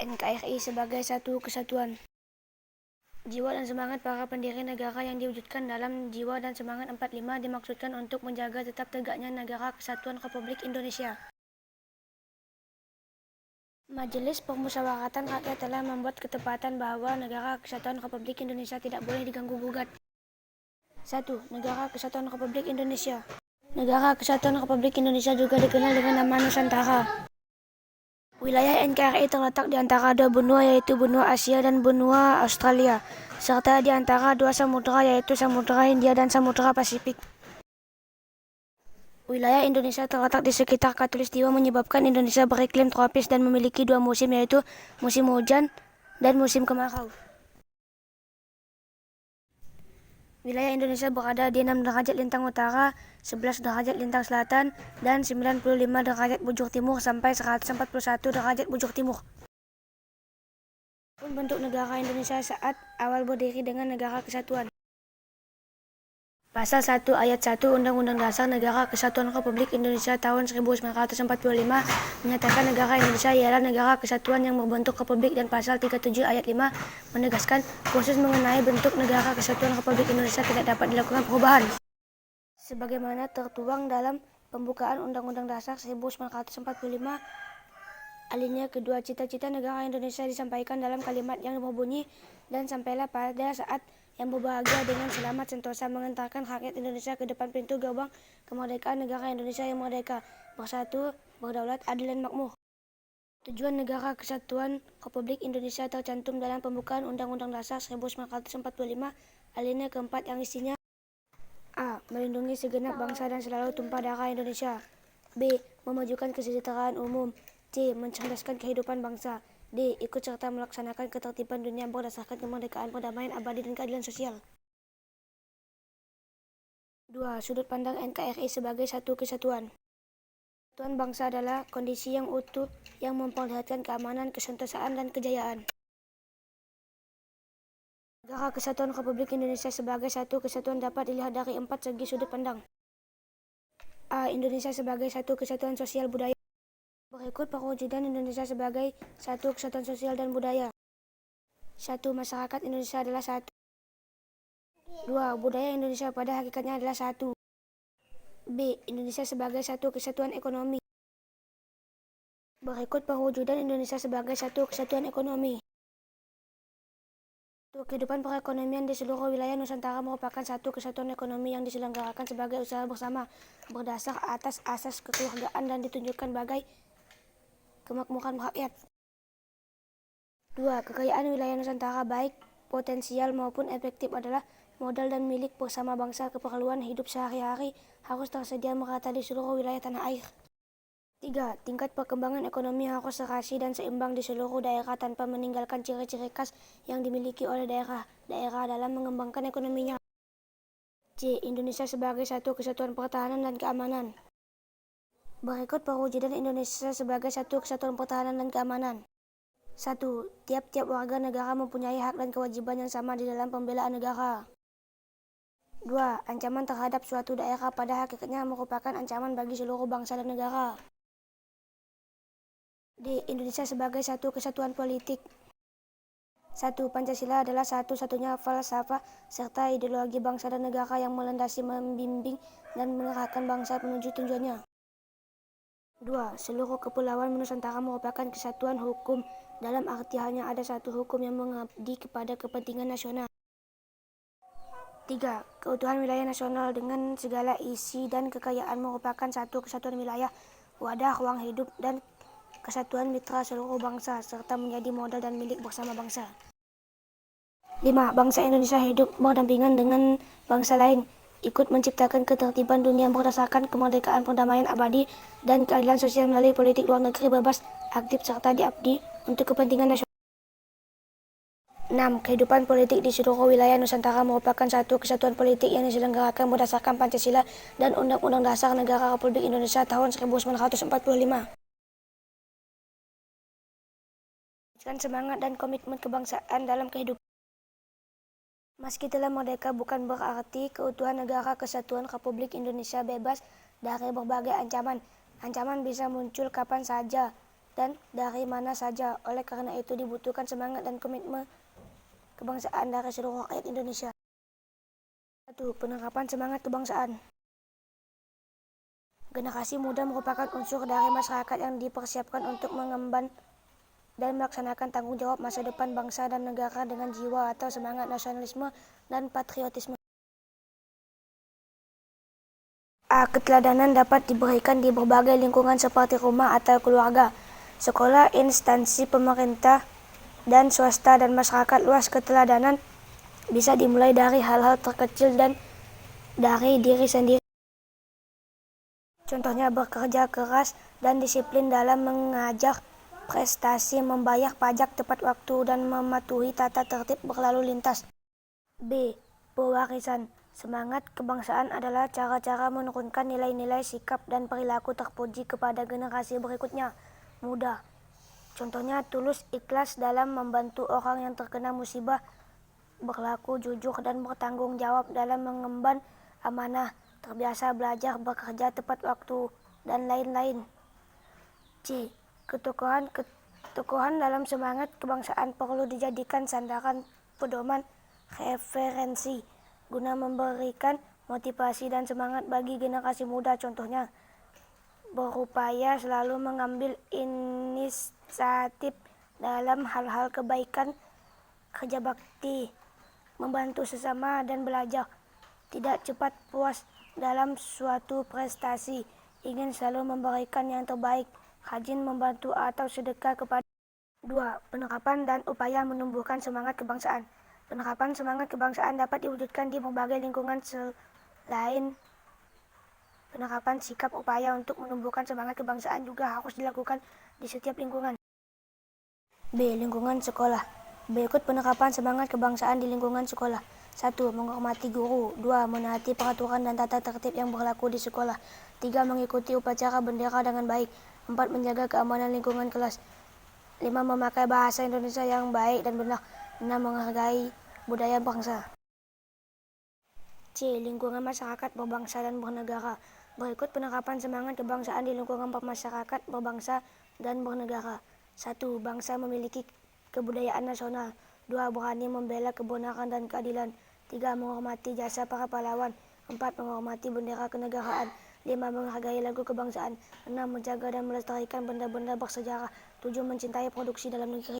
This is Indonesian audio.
NKRI sebagai satu kesatuan. Jiwa dan semangat para pendiri negara yang diwujudkan dalam Jiwa dan Semangat 45 dimaksudkan untuk menjaga tetap tegaknya Negara Kesatuan Republik Indonesia. Majelis Permusyawaratan Rakyat telah membuat ketepatan bahwa Negara Kesatuan Republik Indonesia tidak boleh diganggu-gugat. 1. Negara Kesatuan Republik Indonesia. Negara Kesatuan Republik Indonesia juga dikenal dengan nama Nusantara. Wilayah NKRI terletak di antara dua benua, yaitu benua Asia dan benua Australia, serta di antara dua samudera, yaitu Samudra Hindia dan Samudra Pasifik. Wilayah Indonesia terletak di sekitar Khatulistiwa menyebabkan Indonesia beriklim tropis dan memiliki dua musim, yaitu musim hujan dan musim kemarau. Wilayah Indonesia berada di 6 derajat lintang utara, 11 derajat lintang selatan, dan 95 derajat bujur timur sampai 141 derajat bujur timur. Pun bentuk negara Indonesia saat awal berdiri dengan Negara Kesatuan. Pasal 1 Ayat 1 Undang-Undang Dasar Negara Kesatuan Republik Indonesia tahun 1945 menyatakan negara Indonesia ialah negara kesatuan yang berbentuk republik, dan pasal 37 Ayat 5 menegaskan khusus mengenai bentuk negara kesatuan Republik Indonesia tidak dapat dilakukan perubahan. Sebagaimana tertuang dalam pembukaan Undang-Undang Dasar 1945 alinea kedua, cita-cita negara Indonesia disampaikan dalam kalimat yang berbunyi, dan sampailah pada saat yang berbahagia dengan selamat sentosa mengantarkan rakyat Indonesia ke depan pintu gerbang kemerdekaan negara Indonesia yang merdeka, bersatu, berdaulat, adil dan makmur. Tujuan Negara Kesatuan Republik Indonesia tercantum dalam pembukaan Undang-Undang Dasar 1945 alinea keempat yang isinya: A. Melindungi segenap bangsa dan selalu tumpah darah Indonesia. B. Memajukan kesejahteraan umum. C. Mencerdaskan kehidupan bangsa. D. Ikut serta melaksanakan ketertiban dunia berdasarkan kemerdekaan, perdamaian abadi, dan keadilan sosial. 2. Sudut pandang NKRI sebagai satu kesatuan. Kesatuan bangsa adalah kondisi yang utuh yang memperlihatkan keamanan, kesentosaan, dan kejayaan. Negara Kesatuan Republik Indonesia sebagai satu kesatuan dapat dilihat dari 4 segi sudut pandang. A. Indonesia sebagai satu kesatuan sosial budaya. Berikut perwujudan Indonesia sebagai satu kesatuan sosial dan budaya. 1. Masyarakat Indonesia adalah satu. 2. Budaya Indonesia pada hakikatnya adalah satu. B. Indonesia sebagai satu kesatuan ekonomi. Berikut perwujudan Indonesia sebagai satu kesatuan ekonomi. Kehidupan perekonomian di seluruh wilayah Nusantara merupakan satu kesatuan ekonomi yang diselenggarakan sebagai usaha bersama, berdasar atas asas kekeluargaan dan ditunjukkan sebagai kemakmuran rakyat. 2. Kekayaan wilayah Nusantara baik potensial maupun efektif adalah modal dan milik bersama bangsa. Keperluan hidup sehari-hari harus tersedia merata di seluruh wilayah tanah air. 3. Tingkat perkembangan ekonomi harus serasi dan seimbang di seluruh daerah tanpa meninggalkan ciri-ciri khas yang dimiliki oleh daerah dalam mengembangkan ekonominya. C. Indonesia sebagai satu kesatuan pertahanan dan keamanan. Berikut perwujudan Indonesia sebagai satu kesatuan pertahanan dan keamanan. 1. Tiap-tiap warga negara mempunyai hak dan kewajiban yang sama di dalam pembelaan negara. 2. Ancaman terhadap suatu daerah pada hakikatnya merupakan ancaman bagi seluruh bangsa dan negara. D. Indonesia sebagai satu kesatuan politik. 1. Pancasila adalah satu-satunya falsafah serta ideologi bangsa dan negara yang melandasi, membimbing, dan mengarahkan bangsa menuju tujuannya. 2. Seluruh kepulauan Nusantara merupakan kesatuan hukum dalam arti hanya ada satu hukum yang mengabdi kepada kepentingan nasional. 3. Keutuhan wilayah nasional dengan segala isi dan kekayaan merupakan satu kesatuan wilayah, wadah ruang hidup, dan kesatuan mitra seluruh bangsa, serta menjadi modal dan milik bersama bangsa. 5. Bangsa Indonesia hidup berdampingan dengan bangsa lain, ikut menciptakan ketertiban dunia berdasarkan kemerdekaan, perdamaian abadi, dan keadilan sosial melalui politik luar negeri bebas, aktif, serta diabdi untuk kepentingan nasional. 6. Kehidupan politik di seluruh wilayah Nusantara merupakan satu kesatuan politik yang diselenggarakan berdasarkan Pancasila dan Undang-Undang Dasar Negara Republik Indonesia tahun 1945. Semangat dan komitmen kebangsaan dalam kehidupan. Meski telah merdeka bukan berarti keutuhan Negara Kesatuan Republik Indonesia bebas dari berbagai ancaman. Ancaman bisa muncul kapan saja, dan dari mana saja. Oleh karena itu dibutuhkan semangat dan komitmen kebangsaan dari seluruh rakyat Indonesia. 1. Penerapan semangat kebangsaan. Generasi muda merupakan unsur dari masyarakat yang dipersiapkan untuk mengemban dan melaksanakan tanggung jawab masa depan bangsa dan negara dengan jiwa atau semangat nasionalisme dan patriotisme. Keteladanan dapat diberikan di berbagai lingkungan seperti rumah atau keluarga, sekolah, instansi pemerintah, dan swasta dan masyarakat luas. Keteladanan bisa dimulai dari hal-hal terkecil dan dari diri sendiri. Contohnya bekerja keras dan disiplin dalam mengajar, prestasi membayar pajak tepat waktu, dan mematuhi tata tertib berlalu lintas. B. Pewarisan. Semangat kebangsaan adalah cara-cara menurunkan nilai-nilai, sikap, dan perilaku terpuji kepada generasi berikutnya. Mudah. Contohnya tulus ikhlas dalam membantu orang yang terkena musibah, berlaku jujur dan bertanggung jawab dalam mengemban amanah, terbiasa belajar, bekerja tepat waktu, dan lain-lain. C. Ketokohan dalam semangat kebangsaan perlu dijadikan sandaran, pedoman, referensi guna memberikan motivasi dan semangat bagi generasi muda. Contohnya berupaya selalu mengambil inisiatif dalam hal-hal kebaikan, kerja bakti, membantu sesama, dan belajar. Tidak cepat puas dalam suatu prestasi, ingin selalu memberikan yang terbaik, rajin membantu atau sedekah kepada. 2. Penerapan dan upaya menumbuhkan semangat kebangsaan. Penerapan semangat kebangsaan dapat diwujudkan di berbagai lingkungan. Selain penerapan sikap, upaya untuk menumbuhkan semangat kebangsaan juga harus dilakukan di setiap lingkungan. B. Lingkungan sekolah. Berikut penerapan semangat kebangsaan di lingkungan sekolah. 1. Menghormati guru. 2. Menaati peraturan dan tata tertib yang berlaku di sekolah. 3. Mengikuti upacara bendera dengan baik. 4. Menjaga keamanan lingkungan kelas. 5. Memakai bahasa Indonesia yang baik dan benar. 6. Menghargai budaya bangsa. C. Lingkungan masyarakat berbangsa dan bernegara. Berikut penerapan semangat kebangsaan di lingkungan bermasyarakat, berbangsa, dan bernegara. 1. Bangsa memiliki kebudayaan nasional. 2. Berani membela kebenaran dan keadilan. 3. Menghormati jasa para pahlawan. 4. Menghormati bendera kenegaraan. 5. Menghargai lagu kebangsaan. 6. Menjaga dan melestarikan benda-benda bersejarah. 7. Mencintai produksi dalam negeri.